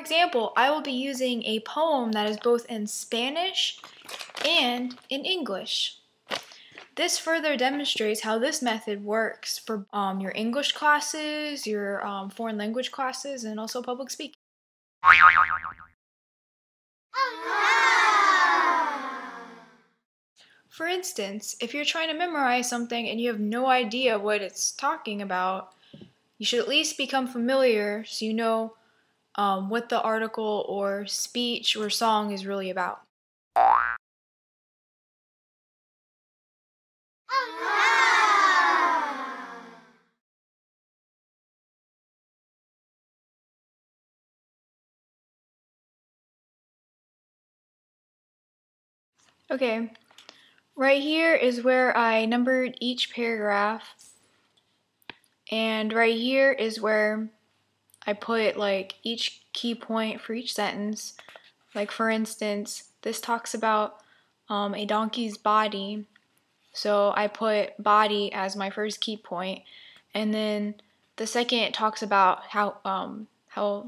example, I will be using a poem that is both in Spanish and in English. This further demonstrates how this method works for your English classes, your foreign language classes, and also public speaking. For instance, if you're trying to memorize something and you have no idea what it's talking about, you should at least become familiar so you know what the article or speech or song is really about. Okay, right here is where I numbered each paragraph, and right here is where I put like each key point for each sentence. Like for instance, this talks about a donkey's body, so I put body as my first key point, and then the second talks about how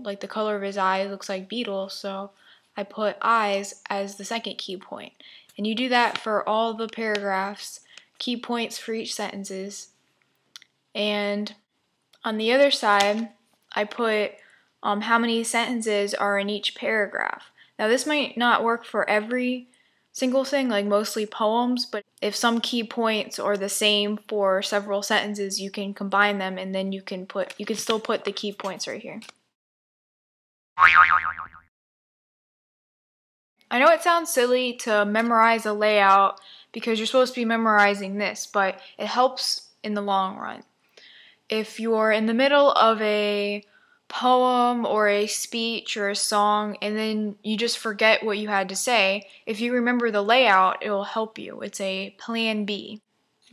like the color of his eye looks like beetle, so I put eyes as the second key point. And you do that for all the paragraphs, key points for each sentences. And on the other side, I put how many sentences are in each paragraph. Now this might not work for every single thing, like mostly poems, but if some key points are the same for several sentences, you can combine them, and then you can still put the key points right here. I know it sounds silly to memorize a layout because you're supposed to be memorizing this, but it helps in the long run. If you're in the middle of a poem or a speech or a song and then you just forget what you had to say, if you remember the layout, it will help you. It's a plan B.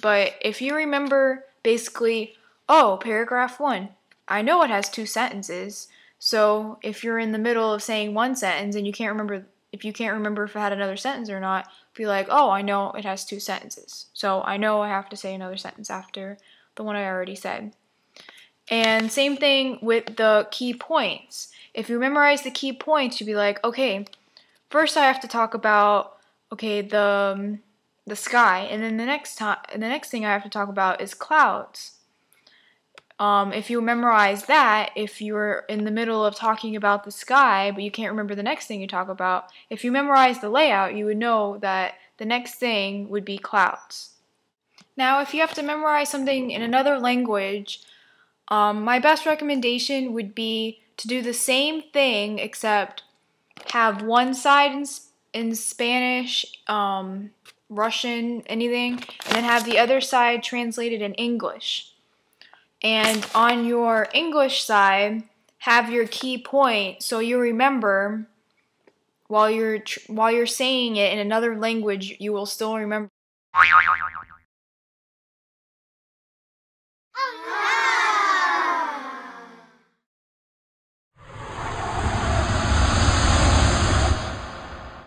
But if you remember basically, oh, paragraph 1, I know it has 2 sentences, so if you're in the middle of saying one sentence and you can't remember if it had another sentence or not, be like, oh, I know it has 2 sentences, so I know I have to say another sentence after the one I already said. And same thing with the key points. If you memorize the key points, you'd be like, okay, first I have to talk about, okay, the sky, and then the next thing I have to talk about is clouds. If you memorize that, if you're in the middle of talking about the sky, but you can't remember the next thing you talk about, if you memorize the layout, you would know that the next thing would be clouds. Now, if you have to memorize something in another language, my best recommendation would be to do the same thing except have one side in Spanish, Russian, anything, and then have the other side translated in English. And on your English side, have your key point so you remember while you're saying it in another language, you will still remember.